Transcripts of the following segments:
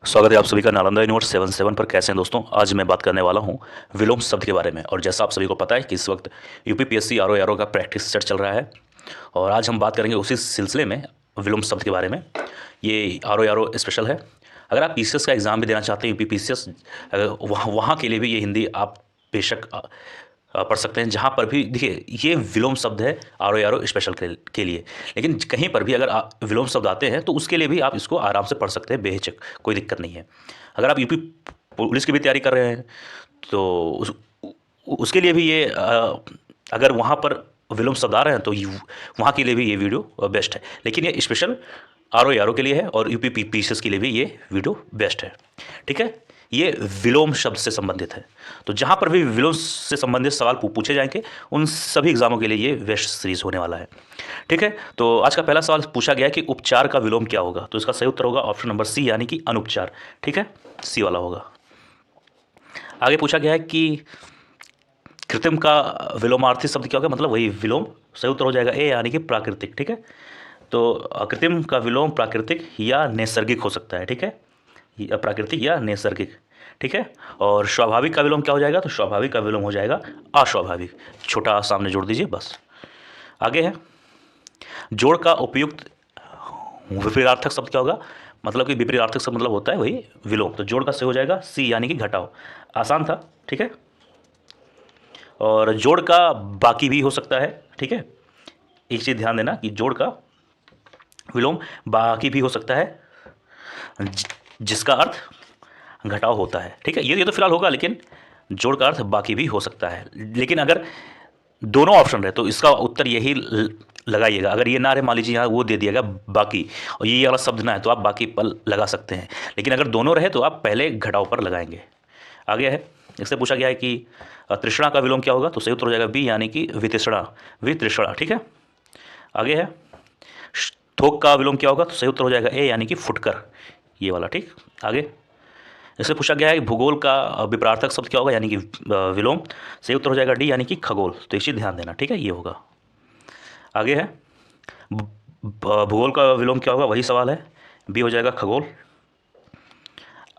स्वागत है आप सभी का नालंदा यूनिवर्स 77 पर। कैसे हैं दोस्तों? आज मैं बात करने वाला हूं विलोम शब्द के बारे में। और जैसा आप सभी को पता है कि इस वक्त यूपीपीएससी आरओ का प्रैक्टिस सेट चल रहा है और आज हम बात करेंगे उसी सिलसिले में विलोम शब्द के बारे में। ये आरओ स्पेशल है। अगर आप पीसीएस का एग्ज़ाम भी देना चाहते हैं, यूपीपीसीएस, वहाँ वहाँ के लिए भी ये हिंदी आप बेशक पढ़ सकते हैं। जहाँ पर भी देखिए, ये विलोम शब्द है आरओ स्पेशल के लिए। लेकिन कहीं पर भी अगर विलोम शब्द आते हैं तो उसके लिए भी आप इसको आराम से पढ़ सकते हैं बेहिचक, कोई दिक्कत नहीं है। अगर आप यूपी पुलिस की भी तैयारी कर रहे हैं तो उसके लिए भी ये अगर वहाँ पर विलोम शब्द आ रहे हैं तो वहाँ के लिए भी ये वीडियो बेस्ट है। लेकिन ये स्पेशल आरओ के लिए है और यूपी पीसीएस के लिए भी ये वीडियो बेस्ट है। ठीक है, ये विलोम शब्द से संबंधित है। तो जहाँ पर भी विलोम से संबंधित सवाल पूछे जाएंगे उन सभी एग्जामों के लिए ये बेस्ट सीरीज होने वाला है। ठीक है, तो आज का पहला सवाल पूछा गया कि उपचार का विलोम क्या होगा। तो इसका सही उत्तर होगा ऑप्शन नंबर सी, यानी कि अनुपचार। ठीक है, सी वाला होगा। आगे पूछा गया है कि कृत्रिम का विलोमार्थी शब्द क्या होगा, मतलब वही विलोम। सही उत्तर हो जाएगा ए, यानी कि प्राकृतिक। ठीक है, तो कृत्रिम का विलोम प्राकृतिक या नैसर्गिक हो सकता है। ठीक है, प्राकृतिक या नैसर्गिक। ठीक है, और स्वाभाविक का विलोम क्या हो जाएगा? तो स्वाभाविक का विलोम हो जाएगा अस्वाभाविक। छोटा सामने जोड़ दीजिए बस। आगे है, जोड़ का उपयुक्त विपरीतार्थक शब्द क्या होगा? मतलब कि विपरीतार्थक शब्द मतलब होता है वही विलोम। तो जोड़ का से हो जाएगा सी, यानी कि घटाओ। आसान था। ठीक है, और जोड़ का बाकी भी हो सकता है। ठीक है, एक चीज़ ध्यान देना कि जोड़ का विलोम बाकी भी हो सकता है, जिसका अर्थ घटाव होता है। ठीक है, ये तो फिलहाल होगा, लेकिन जोड़ का अर्थ बाकी भी हो सकता है। लेकिन अगर दोनों ऑप्शन रहे तो इसका उत्तर यही लगाइएगा। अगर ये ना रहे, मान लीजिए यहाँ वो दे दिएगा बाकी और ये वाला शब्द ना है, तो आप बाकी पर लगा सकते हैं। लेकिन अगर दोनों रहे तो आप पहले घटाव पर लगाएंगे। आगे है, इससे पूछा गया है कि तृष्णा का विलोम क्या होगा? तो सही उत्तर हो जाएगा बी, यानी कि वितृष्णा। वितृष्णा। ठीक है, आगे है, थोक का विलोम क्या होगा? तो सही उत्तर हो जाएगा ए, यानी कि फुटकर। ये वाला। ठीक, आगे इससे पूछा गया है भूगोल का विपरीतार्थक शब्द क्या होगा, यानी कि विलोम। सही उत्तर हो जाएगा डी, यानी कि खगोल। तो इसी ध्यान देना। ठीक है, ये होगा। आगे है, भूगोल का विलोम क्या होगा? वही सवाल है, बी हो जाएगा खगोल।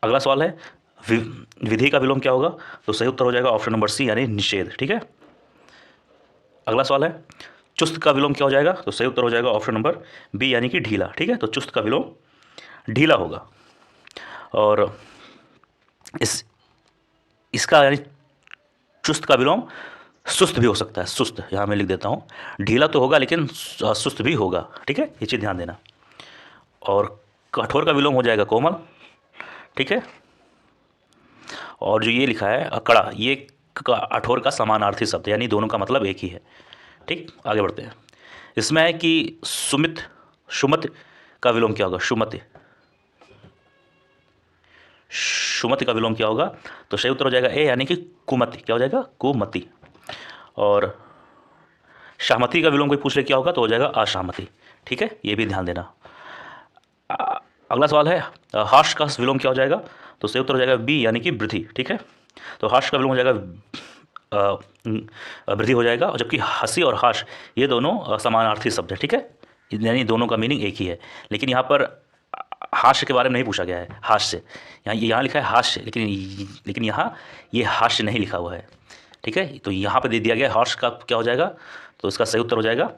अगला सवाल है, विधि का विलोम क्या होगा? तो सही उत्तर हो जाएगा ऑप्शन नंबर सी, यानी निषेध। ठीक है, अगला सवाल है, चुस्त का विलोम क्या हो जाएगा? तो सही उत्तर हो जाएगा ऑप्शन नंबर बी, यानी कि ढीला। ठीक है, तो चुस्त का विलोम ढीला होगा। और इस इसका यानी चुस्त का विलोम सुस्त भी हो सकता है। सुस्त यहाँ मैं लिख देता हूँ, ढीला तो होगा लेकिन सुस्त भी होगा। ठीक है, ये चीज़ ध्यान देना। और कठोर का विलोम हो जाएगा कोमल। ठीक है, और जो ये लिखा है कड़ा, ये कठोर का समानार्थी शब्द, यानी दोनों का मतलब एक ही है। ठीक, आगे बढ़ते हैं। इसमें है कि सुमित सुमति का विलोम क्या होगा? सुमति। सुमति का विलोम क्या होगा? तो सही उत्तर हो जाएगा ए, यानी कि कुमति। क्या हो जाएगा? कुमति। और सहमति का विलोम कोई पूछ ले क्या होगा? तो हो जाएगा असहमति। ठीक है, ये भी ध्यान देना। अगला सवाल है, हर्ष का विलोम क्या हो जाएगा? तो सही उत्तर हो जाएगा बी, यानी कि वृद्धि। ठीक है, तो हर्ष का विलोम हो जाएगा वृद्धि हो जाएगा। और जबकि हंसी और हर्ष ये दोनों समानार्थी शब्द है। ठीक है, यानी दोनों का मीनिंग एक ही है। लेकिन यहाँ पर हास्य के बारे में नहीं पूछा गया है। हास्य यहाँ लिखा है हास्य, लेकिन यहाँ ये हास्य नहीं लिखा हुआ है। ठीक है, तो यहाँ पे दे दिया गया हर्ष का क्या हो जाएगा? तो इसका सही उत्तर हो जाएगा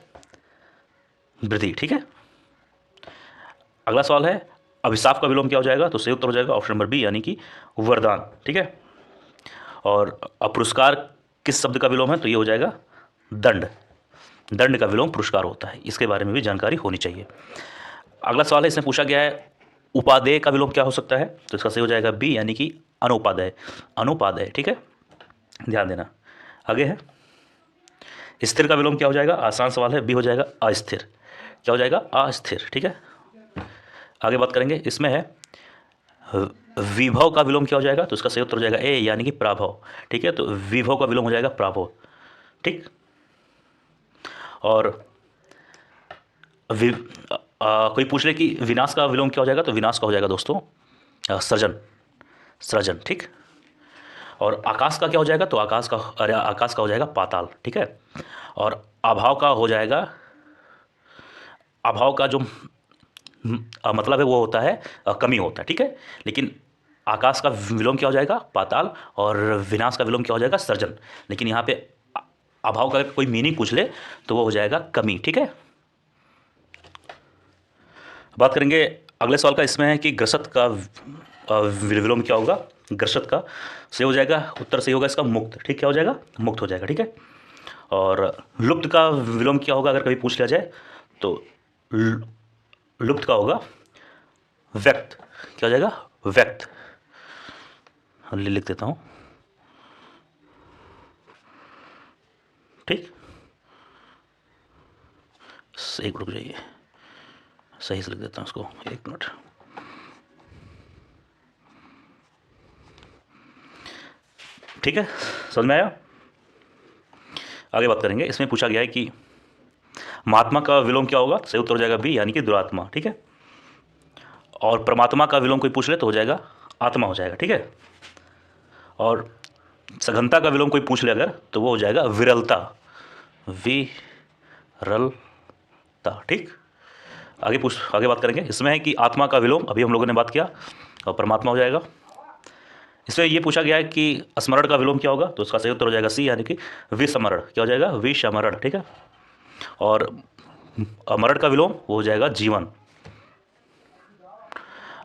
वृद्धि। ठीक है, अगला सवाल है, अभिशाप का विलोम क्या हो जाएगा? तो सही उत्तर हो जाएगा ऑप्शन नंबर बी, यानी कि वरदान। ठीक है, और पुरस्कार किस शब्द का विलोम है? तो ये हो जाएगा दंड। दंड का विलोम पुरस्कार होता है। इसके बारे में भी जानकारी होनी चाहिए। अगला सवाल है, इसमें पूछा गया है उपादेय का विलोम क्या हो सकता है? तो इसका सही हो जाएगा बी, यानी कि अनुपादेय। अनुपादेय। ठीक है, ध्यान देना। आगे है, स्थिर का विलोम क्या हो जाएगा? आसान सवाल है, बी हो जाएगा अस्थिर। क्या हो जाएगा? अस्थिर। ठीक है, आगे बात करेंगे। इसमें है विभव का विलोम क्या हो जाएगा? तो इसका सही उत्तर हो जाएगा ए, यानी कि प्राभव। ठीक है, तो विभव का विलोम हो जाएगा प्राभव। ठीक, और कोई पूछ ले कि विनाश का विलोम क्या हो जाएगा? तो विनाश का हो जाएगा दोस्तों सृजन। सृजन। ठीक, और आकाश का क्या हो जाएगा? तो आकाश का हो जाएगा पाताल। ठीक है, और अभाव का हो जाएगा, अभाव का जो मतलब है वो होता है कमी होता है, ठीक है। लेकिन आकाश का विलोम क्या हो जाएगा? पाताल। और विनाश का विलोम क्या हो जाएगा? सर्जन। लेकिन यहाँ पे अभाव का कोई मीनिंग पूछ ले तो वो हो जाएगा कमी, ठीक है। बात करेंगे अगले सवाल का। इसमें है कि ग्रसत का विलोम क्या होगा? ग्रसत का सही हो जाएगा, उत्तर सही होगा इसका मुक्त, ठीक, क्या हो जाएगा? मुक्त हो जाएगा, ठीक है। और लुप्त का विलोम क्या होगा अगर कभी पूछ लिया जाए तो लुप्त का होगा व्यक्त, क्या हो जाएगा? व्यक्त। लिख देता हूं, ठीक। एक रुक जाइए, सही से लिख देता हूं उसको, एक मिनट। ठीक है, समझ में आया? आगे बात करेंगे। इसमें पूछा गया है कि महात्मा का विलोम क्या होगा? सही उत्तर हो जाएगा बी, यानी कि दुरात्मा, ठीक है। और परमात्मा का विलोम कोई पूछ ले तो हो जाएगा आत्मा हो जाएगा, ठीक है। और सघनता का विलोम कोई पूछ ले अगर तो वो हो जाएगा विरलता, विरलता, ठीक। आगे बात करेंगे। इसमें है कि आत्मा का विलोम अभी हम लोगों ने बात किया और परमात्मा हो जाएगा। इसमें ये पूछा गया है कि स्मरण का विलोम क्या होगा? तो उसका सही उत्तर हो जाएगा सी, यानी कि विस्मरण, क्या हो जाएगा? विस्मरण, ठीक है। और अमरण का विलोम वो हो जाएगा जीवन।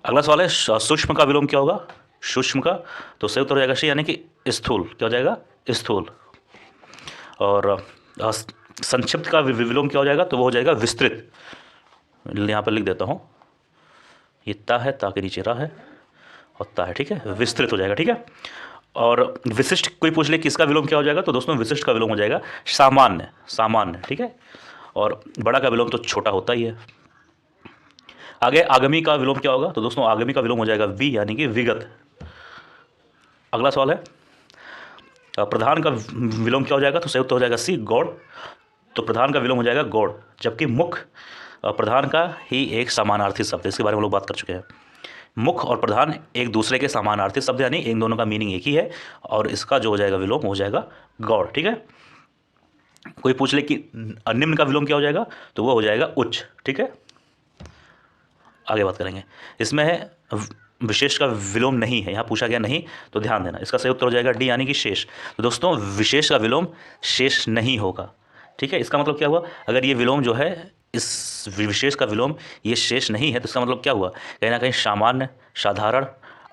अगला सवाल है सूक्ष्म का विलोम क्या होगा? सूक्ष्म का तो सही उत्तर हो जाएगा सी, यानी कि स्थूल, क्या हो जाएगा? स्थूल। और संक्षिप्त का विलोम क्या हो जाएगा? तो वो हो जाएगा विस्तृत। यहाँ पर लिख देता हूँ, ये ता है, ता के नीचे रा है और ता है, ठीक है। विस्तृत हो जाएगा, ठीक है। और विशिष्ट कोई पूछ ले कि इसका विलोम क्या हो जाएगा? तो दोस्तों विशिष्ट का विलोम हो जाएगा सामान्य, सामान्य, ठीक है। और बड़ा का विलोम तो छोटा होता ही है। आगे आगमी का विलोम क्या होगा? तो दोस्तों आगमी का विलोम हो जाएगा वी, यानी कि विगत। अगला सवाल है प्रधान का विलोम क्या हो जाएगा? तो सही उत्तर हो जाएगा सी, गौड़। तो प्रधान का विलोम हो जाएगा गौड़, जबकि मुख प्रधान का ही एक समानार्थी शब्द है, इसके बारे में हम लोग बात कर चुके हैं। मुख और प्रधान एक दूसरे के समानार्थी शब्द, यानी इन दोनों का मीनिंग एक ही है। और इसका जो हो जाएगा विलोम हो जाएगा गौड़, ठीक है। कोई पूछ ले कि निम्न का विलोम क्या हो जाएगा? तो वो हो जाएगा उच्च, ठीक है। आगे बात करेंगे। इसमें है विशेष का विलोम नहीं है, यहाँ पूछा गया नहीं, तो ध्यान देना। इसका सही उत्तर हो जाएगा डी, यानी कि शेष। तो दोस्तों विशेष का विलोम शेष नहीं होगा, ठीक है। इसका मतलब क्या हुआ? अगर ये विलोम जो है, इस विशेष का विलोम ये शेष नहीं है, तो इसका मतलब क्या हुआ? कहीं ना कहीं सामान्य, साधारण,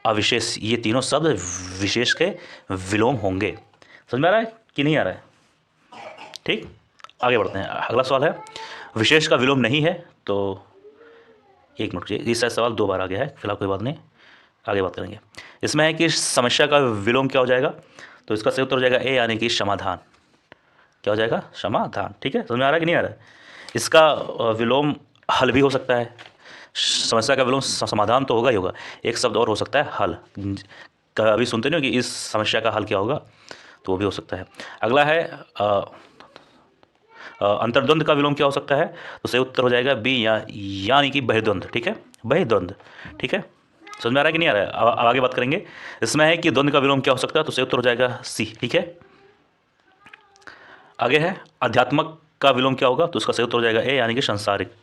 अविशेष, ये तीनों शब्द विशेष के विलोम होंगे। समझ में आ रहा है कि नहीं आ रहा है? ठीक, आगे बढ़ते हैं। अगला सवाल है विशेष का विलोम नहीं है, तो एक मिनट, ये शायद सवाल 2 बार आ गया है, फिलहाल कोई बात नहीं, आगे बात करेंगे। इसमें है कि समस्या का विलोम क्या हो जाएगा? तो इसका सही उत्तर हो जाएगा ए, यानी कि समाधान, क्या हो जाएगा? समाधान, ठीक है। समझ में आ रहा है कि नहीं आ रहा है? इसका विलोम हल भी हो सकता है। समस्या का विलोम समाधान तो होगा ही होगा, एक शब्द और हो सकता है हल। कभी सुनते नहीं हो कि इस समस्या का हल क्या होगा? तो वो भी हो सकता है। अगला है अंतर्द्वंद का विलोम क्या हो सकता है? तो सही उत्तर हो जाएगा बी, यानी कि बहिर्द्वंद, ठीक है। बहिर्द्वंद, ठीक है। समझ में आ रहा है कि नहीं आ रहा है? अब आगे बात करेंगे। इसमें है कि द्वंद का विलोम क्या हो सकता है? तो सही उत्तर हो जाएगा सी, ठीक है। आगे है अध्यात्मक का विलोम क्या होगा? तो उसका सही उत्तर हो जाएगा ए, यानी कि संसारिक,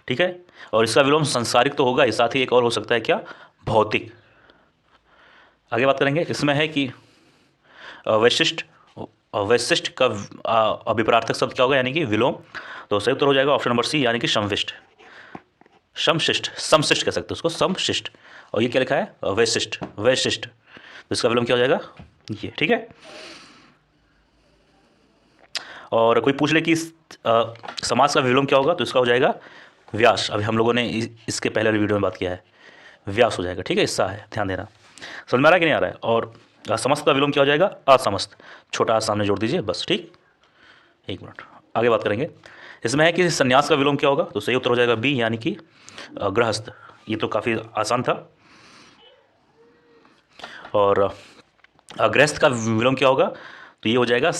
ठीक है। और इसका विलोम संसारिक तो होगा ही, साथ ही एक और हो सकता है, क्या? भौतिक। आगे बात करेंगे। इसमें है कि वैशिष्ट, वैशिष्ट का अभिप्रार्थक शब्द क्या होगा, यानी कि विलोम? तो सही उत्तर हो जाएगा ऑप्शन नंबर सी, यानी कि समविष्ट, समशिष्ट, समशिष्ट कह सकते हो उसको, समशिष्ट। और ये क्या लिखा है? वैशिष्ट, वैशिष्ट। तो इसका विलोम क्या हो जाएगा? ये, ठीक है। और कोई पूछ ले कि समास का विलोम क्या होगा? तो इसका हो जाएगा व्यास। अभी हम लोगों ने इसके पहले वाली वीडियो में बात किया है, व्यास हो जाएगा, ठीक है। हिस्सा है, ध्यान देना। समझ में आ रहा है कि नहीं आ रहा है? और समस्त का विलोम क्या हो जाएगा? असमस्त, छोटा सामने जोड़ दीजिए बस, ठीक। एक मिनट, आगे बात करेंगे। इसमें है कि संन्यास का विलोम क्या होगा? तो सही उत्तर हो जाएगा बी, यानी कि गृहस्थ। ये तो काफ़ी आसान था। और गृहस्थ का विलोम क्या होगा? तो ये हो जाएगा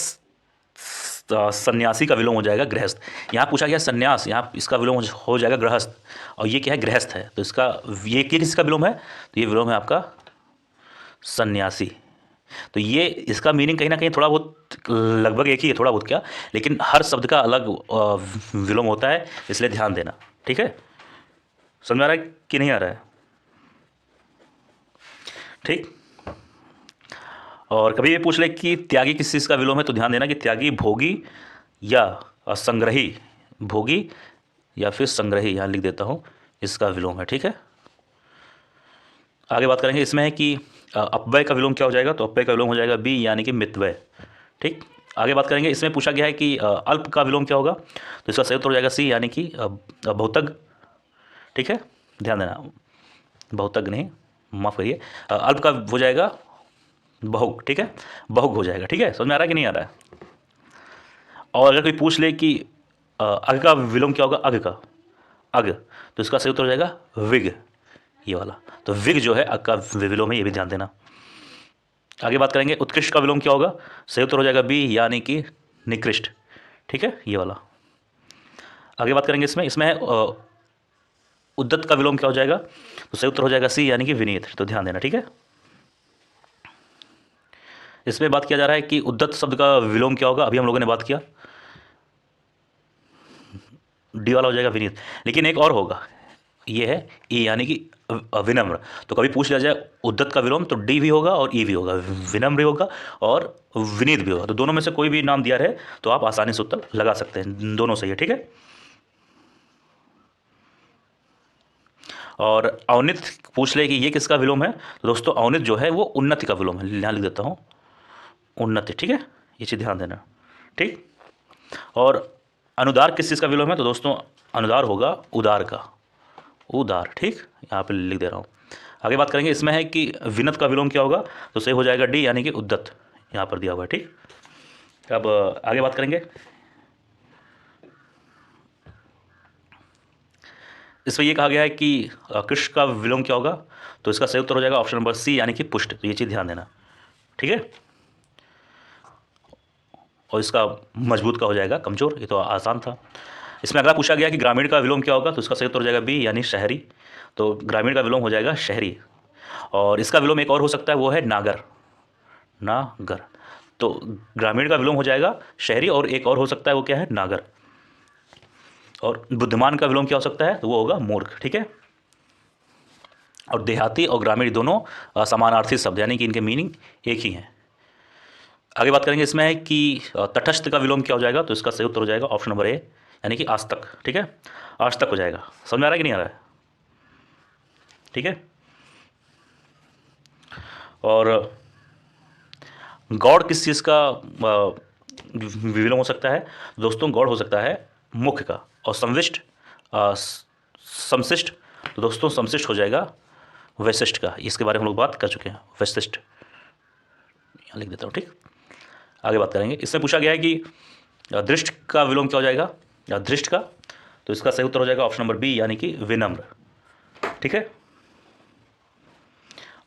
सन्यासी का विलोम हो जाएगा गृहस्थ। यहाँ पूछा गया सन्यास, यहाँ इसका विलोम हो जाएगा गृहस्थ। और ये क्या है? गृहस्थ है। तो इसका ये किसका विलोम है? तो ये विलोम है आपका सन्यासी। तो ये इसका मीनिंग कहीं ना कहीं थोड़ा बहुत लगभग एक ही है, थोड़ा बहुत क्या, लेकिन हर शब्द का अलग विलोम होता है, इसलिए ध्यान देना, ठीक है। समझ में आ रहा है कि नहीं आ रहा है? ठीक। और कभी ये पूछ ले कि त्यागी किस चीज़ का विलोम है, तो ध्यान देना कि त्यागी भोगी या संग्रही, भोगी या फिर संग्रही, यहाँ लिख देता हूँ, इसका विलोम है। ठीक है, आगे बात करेंगे। इसमें है कि अपव्यय का विलोम क्या हो जाएगा, तो अपव्यय का विलोम हो जाएगा बी यानी कि मितव्यय। ठीक, आगे बात करेंगे। इसमें पूछा गया है कि अल्प का विलोम क्या होगा, तो इसका सही उत्तर हो जाएगा सी यानी कि बहुतग। ठीक है, ध्यान देना, बहुतग नहीं, माफ करिए, अल्प का हो जाएगा बहुग। ठीक है, बहुग हो जाएगा। ठीक है, समझ में आ रहा है कि नहीं आ रहा है? और अगर कोई पूछ ले कि अग का विलोम क्या होगा, अग का, अग, तो इसका सही उत्तर हो जाएगा विग, ये वाला। तो विग जो है अग का विलोम है, ये भी ध्यान देना। आगे बात करेंगे उत्कृष्ट का विलोम क्या होगा, सही उत्तर हो जाएगा बी यानी कि निकृष्ट। ठीक है, ये वाला। आगे बात करेंगे। इसमें है उद्दत का विलोम क्या हो जाएगा, तो सही उत्तर हो जाएगा सी यानी कि विनीत। तो ध्यान देना। ठीक है, इसमें बात किया जा रहा है कि उद्दत शब्द का विलोम क्या होगा, अभी हम लोगों ने बात किया, डी वाला हो जाएगा विनीत। लेकिन एक और होगा, ये है ई यानी कि विनम्र। तो कभी पूछ लिया जाए उद्दत का विलोम, तो डी भी होगा और ई भी होगा, विनम्र भी होगा और विनीत भी होगा। तो दोनों में से कोई भी नाम दिया रहे तो आप आसानी से उत्तर लगा सकते हैं, दोनों सही है। ठीक है, और अवनित पूछ ले कि ये किसका विलोम है, तो दोस्तों अवनित जो है वो उन्नति का विलोम है, यहाँ लिख देता हूँ, उन्नति। ठीक है, ये चीज़ ध्यान देना। ठीक, और अनुदार किस चीज़ का विलोम है, तो दोस्तों अनुदार होगा उदार का, उदार। ठीक, यहाँ पे लिख दे रहा हूँ। आगे बात करेंगे। इसमें है कि विनत का विलोम क्या होगा, तो सही हो जाएगा डी यानी कि उद्दत, यहाँ पर दिया हुआ है। ठीक, अब आगे बात करेंगे। इसमें ये कहा गया है कि कृष्ण का विलोम क्या होगा, तो इसका सही उत्तर हो जाएगा ऑप्शन नंबर सी यानी कि पुष्ट। तो ये चीज़ ध्यान देना। ठीक है, और इसका मजबूत का हो जाएगा कमजोर, ये तो आसान था। इसमें अगला पूछा गया कि ग्रामीण का विलोम क्या होगा, तो इसका सही उत्तर हो जाएगा बी यानी शहरी। तो ग्रामीण का विलोम हो जाएगा शहरी। और इसका विलोम एक और हो सकता है, वो है नागर, नागर। तो ग्रामीण का विलोम हो जाएगा शहरी, और एक और हो सकता है, वो क्या है, नागर। और बुद्धिमान का विलोम क्या हो सकता है, तो वो होगा मूर्ख। ठीक है, और देहाती और ग्रामीण दोनों समानार्थी शब्द, यानी कि इनके मीनिंग एक ही हैं। आगे बात करेंगे। इसमें है कि तटस्थ का विलोम क्या हो जाएगा, तो इसका सही उत्तर हो जाएगा ऑप्शन नंबर ए यानी कि आज तक। ठीक है, आज तक हो जाएगा। समझ में आ रहा है कि नहीं आ रहा है? ठीक है, और गौड़ किस चीज़ का विलोम हो सकता है, दोस्तों गौड़ हो सकता है मुख्य का। और संविष्ट, समशिष्ट, तो दोस्तों समशिष्ट हो जाएगा वैशिष्ट का। इसके बारे में हम लोग बात कर चुके हैं, वैशिष्ट, यहाँ लिख देता हूँ। ठीक, आगे बात करेंगे। इसमें पूछा गया है कि दृष्ट का विलोम क्या हो जाएगा, दृष्ट का, तो इसका सही उत्तर हो जाएगा ऑप्शन नंबर बी यानी कि विनम्र। ठीक है,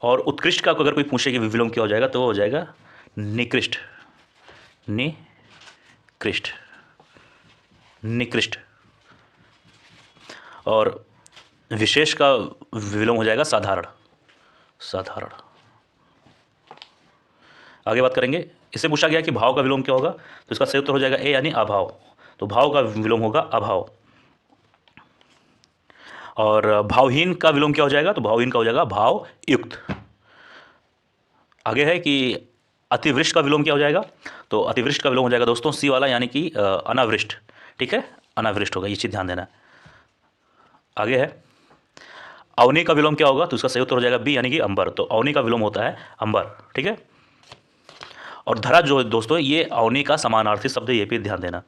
और उत्कृष्ट का अगर कोई पूछे कि विलोम क्या हो जाएगा, तो वो हो जाएगा निकृष्ट, निकृष्ट, निकृष्ट। और विशेष का विलोम हो जाएगा साधारण, साधारण। आगे बात करेंगे। इससे पूछा गया कि भाव का विलोम क्या होगा, तो इसका सही उत्तर हो जाएगा ए यानी अभाव। तो भाव का विलोम होगा अभाव। और भावहीन का विलोम क्या हो जाएगा, तो भावहीन का हो जाएगा भाव युक्त। आगे है कि अतिवृष्ट का विलोम क्या हो जाएगा, तो अतिवृष्ट का विलोम हो जाएगा दोस्तों सी वाला यानी कि अनावृष्ट। ठीक है, अनावृष्ट होगा, ये चीज़ ध्यान देना। आगे है अवनी का विलोम क्या होगा, तो इसका सही उत्तर हो जाएगा बी यानी कि अंबर। तो अवनी का विलोम होता है अंबर। ठीक है, और धरा जो है दोस्तों ये अवनी का समानार्थी शब्द है, ये भी ध्यान देना।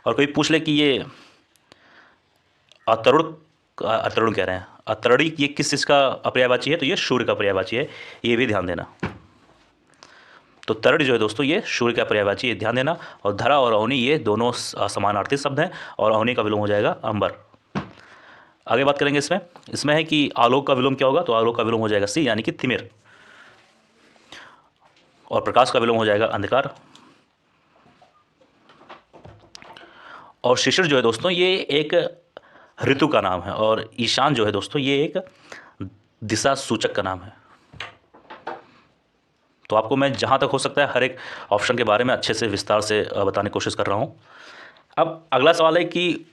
और कोई पूछ ले कि ये अतरुण, अतरुण कह रहे हैं, अतरणी, ये किस चीज़ का पर्यायवाची है, तो ये सूर्य का पर्यायवाची है, ये भी ध्यान देना। तो तरण जो है दोस्तों ये सूर्य का पर्यायवाची है, ध्यान देना। और धरा और अवनी ये दोनों समानार्थी शब्द हैं, और अवनी का विलोम हो जाएगा अंबर। आगे बात करेंगे। इसमें है कि आलोक का विलोम क्या होगा, तो आलोक का विलोम हो जाएगा सी यानी कि तिमिर। और प्रकाश का विलोम हो जाएगा अंधकार। और शिशिर जो है दोस्तों ये एक ऋतु का नाम है, और ईशान जो है दोस्तों ये एक दिशा सूचक का नाम है। तो आपको मैं जहाँ तक हो सकता है हर एक ऑप्शन के बारे में अच्छे से विस्तार से बताने की कोशिश कर रहा हूँ। अब अगला सवाल है कि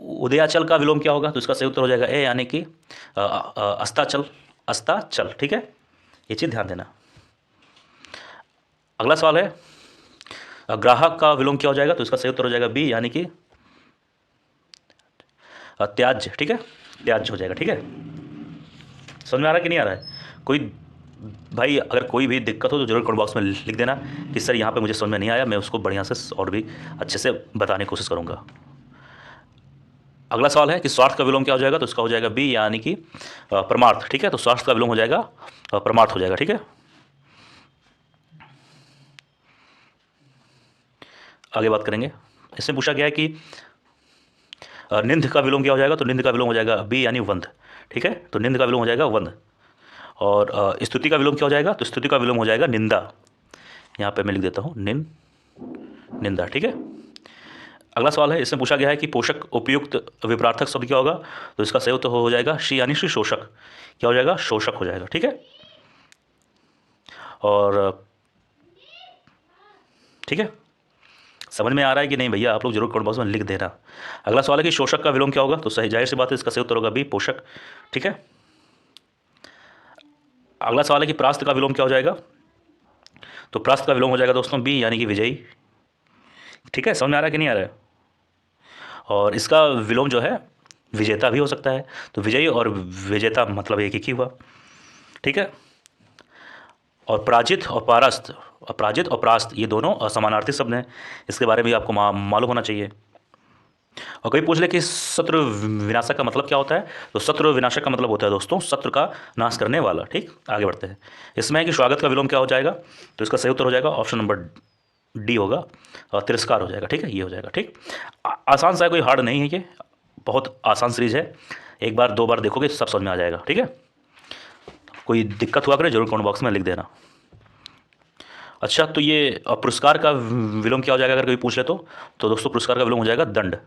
उदयाचल का विलोम क्या होगा? तो इसका सही उत्तर हो जाएगा ए, यानी कि अस्ताचल। अस्ताचल, ठीक है, ये चीज़ ध्यान देना। अगला सवाल है ग्राहक का विलोम क्या हो जाएगा? तो इसका सही उत्तर हो जाएगा बी, यानी कि त्याज्य, ठीक है, त्याज्य हो जाएगा, ठीक है। समझ में आ रहा है कि नहीं आ रहा है? कोई भाई अगर कोई भी दिक्कत हो तो जरूर कमेंट बॉक्स में लिख देना कि सर यहाँ पे मुझे समझ में नहीं आया, मैं उसको बढ़िया से और भी अच्छे से बताने की कोशिश करूँगा। अगला सवाल है कि स्वार्थ का विलोम क्या हो जाएगा? तो इसका हो जाएगा बी, यानी कि परमार्थ, ठीक है। तो स्वार्थ का विलोम हो जाएगा परमार्थ हो जाएगा, ठीक है। आगे बात करेंगे। इसमें पूछा गया है कि निंद का विलोम क्या हो जाएगा? तो निंद का विलोम हो जाएगा बी, यानी वंद, ठीक है। तो निंद का विलोम हो जाएगा वंद। और स्तुति का विलोम क्या हो जाएगा? तो स्तुति का विलोम हो जाएगा निंदा। यहाँ पे मैं लिख देता हूँ निंदा, ठीक है। अगला सवाल है, इसमें पूछा गया है कि पोषक उपयुक्त विपरार्थक शब्द क्या होगा? तो इसका सही उत्तर हो जाएगा शी, यानी श्री शोषक। क्या हो जाएगा? शोषक हो जाएगा, ठीक है। और ठीक है, समझ में आ रहा है कि नहीं भैया? आप लोग जरूर कमेंट बॉक्स में लिख देना। अगला सवाल है कि शोषक का विलोम क्या होगा? तो सही, जाहिर सी बात है, इसका सही उत्तर होगा बी, पोषक, ठीक है। अगला सवाल है कि प्रास्त का विलोम क्या हो जाएगा? तो प्रास्त का विलोम हो जाएगा दोस्तों बी, यानी कि विजयी, ठीक है। समझ में आ रहा है कि नहीं आ रहा है? और इसका विलोम जो है विजेता भी हो सकता है। तो विजयी और विजेता मतलब एक ही हुआ, ठीक है। और पराजित और परास्त, पराजित और परास्त ये दोनों समानार्थी शब्द हैं। इसके बारे में आपको मालूम होना चाहिए। और कोई पूछ ले कि शत्रु विनाशक का मतलब क्या होता है? तो शत्रु विनाशक का मतलब होता है दोस्तों शत्रु का नाश करने वाला, ठीक। आगे बढ़ते हैं। इसमें है कि स्वागत का विलोम क्या हो जाएगा? तो इसका सही उत्तर हो जाएगा ऑप्शन नंबर डी होगा, और तिरस्कार हो जाएगा, ठीक है, ये हो जाएगा, ठीक। आसान सा है, कोई हार्ड नहीं है, ये बहुत आसान सीरीज है। एक बार दो बार देखोगे सब समझ में आ जाएगा, ठीक है। कोई दिक्कत हुआ करे जरूर कमेंट बॉक्स में लिख देना। अच्छा, तो ये पुरस्कार का विलोम क्या हो जाएगा अगर कोई पूछ ले तो दोस्तों पुरस्कार का विलोम हो जाएगा दंड,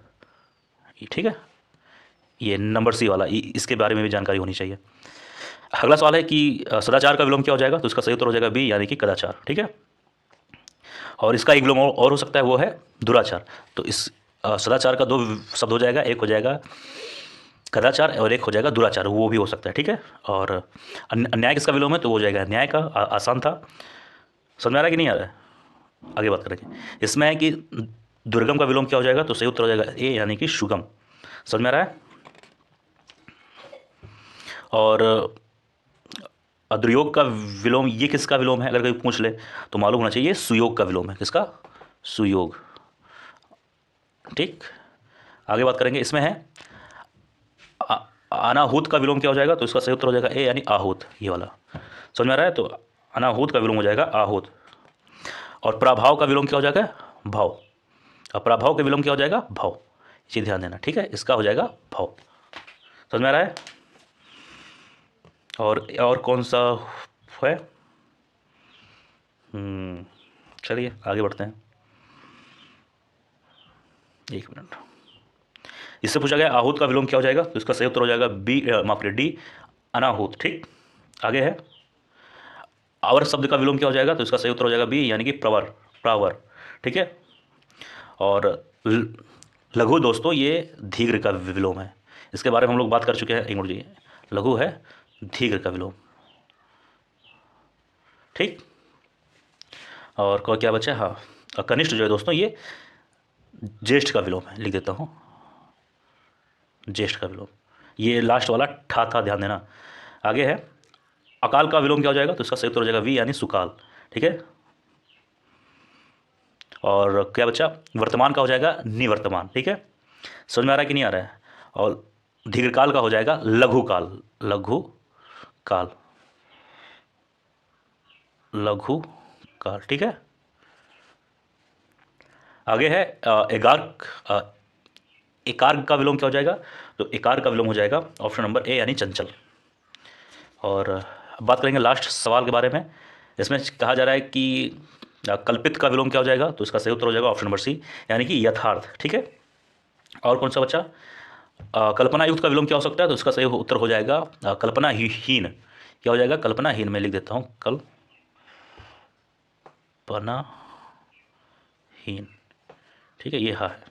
ठीक है। ये नंबर सी वाला, इसके बारे में भी जानकारी होनी चाहिए। अगला सवाल है कि सदाचार का विलोम क्या हो जाएगा? तो इसका सही उत्तर हो जाएगा बी, यानी कि कदाचार, ठीक है। और इसका एक विलोम और हो सकता है, वो है दुराचार। तो इस सदाचार का दो शब्द हो जाएगा, एक हो जाएगा कदाचार और एक हो जाएगा दुराचार, वो भी हो सकता है, ठीक है। और अन्याय किसका विलोम है? तो वो हो जाएगा न्याय का। आसान था, समझ में आ रहा है कि नहीं आ रहा है? आगे बात करेंगे। इसमें है कि दुर्गम का विलोम क्या हो जाएगा? तो सही उत्तर हो जाएगा ए, यानी कि सुगम। समझ में आ रहा है? और दुर्योग का विलोम, ये किसका विलोम है अगर कोई पूछ ले तो मालूम होना चाहिए, सुयोग का विलोम है। किसका? सुयोग, ठीक। आगे बात करेंगे। इसमें है अनाहूत का विलोम क्या हो जाएगा? तो इसका सही उत्तर हो जाएगा ए, यानी आहूत, ये वाला। समझ में आ रहा है? तो अनाहूत का विलोम हो जाएगा आहूत। और प्रभाव का विलोम क्या हो जाएगा? भाव। और प्रभाव का विलोम क्या हो जाएगा? भाव। इसे ध्यान देना, ठीक है। इसका हो जाएगा भाव। समझ में आ रहा है? और कौन सा है? चलिए आगे बढ़ते हैं। एक मिनट। इससे पूछा गया आहूत का विलोम क्या हो जाएगा? तो इसका सही उत्तर हो जाएगा बी, माफ करिए, डी, अनाहूत, ठीक। आगे है आवर शब्द का विलोम क्या हो जाएगा? तो इसका सही उत्तर हो जाएगा बी, यानी कि प्रवर, प्रावर, ठीक है। और लघु दोस्तों ये धीर्घ का विलोम है। इसके बारे में हम लोग बात कर चुके हैं। एक मिनट जी, लघु है धीर्घ का विलोम, ठीक। और क्या बचा? हाँ, और कनिष्ठ जो है दोस्तों ये ज्येष्ठ का विलोम है, लिख देता हूँ ज्येष्ठ का विलोम। ये लास्ट वाला था, ध्यान देना। आगे है अकाल का विलोम क्या हो जाएगा? तो इसका सही उत्तर हो जाएगा वी, यानी सुकाल, ठीक है। और क्या बचा? वर्तमान का हो जाएगा निवर्तमान, ठीक है। समझ में आ रहा है कि नहीं आ रहा है? और दीर्घकाल का हो जाएगा लघु काल, लघु काल, लघु काल, ठीक है। आगे है एकार्क। एकार्क का विलोम क्या हो जाएगा? तो एकार्क का विलोम हो जाएगा ऑप्शन नंबर ए, यानी चंचल। और अब बात करेंगे लास्ट सवाल के बारे में। इसमें कहा जा रहा है कि कल्पित का विलोम क्या हो जाएगा? तो इसका सही उत्तर हो जाएगा ऑप्शन नंबर सी, यानी कि यथार्थ, ठीक है। और कौन सा बच्चा? कल्पना युक्त का विलोम क्या हो सकता है? तो इसका सही उत्तर हो जाएगा कल्पनाहीन। क्या हो जाएगा? कल्पनाहीन। मैं लिख देता हूँ कल्पनाहीन, ठीक है। ये हाँ है।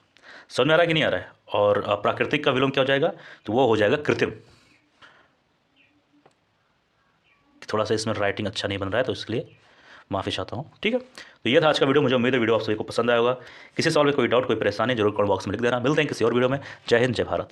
समझ में आ रहा है कि नहीं आ रहा है? और प्राकृतिक का विलोम क्या हो जाएगा, तो वो हो जाएगा कृत्रिम। थोड़ा सा इसमें राइटिंग अच्छा नहीं बन रहा है तो इसलिए माफ़ी चाहता हूँ। ठीक है, तो ये था आज का वीडियो। मुझे उम्मीद है वीडियो आप सभी को पसंद आया होगा। किसी सवाल में कोई डाउट, कोई परेशानी जरूर कमेंट बॉक्स में लिख देना। मिलते हैं किसी और वीडियो में। जय हिंद, जय भारत।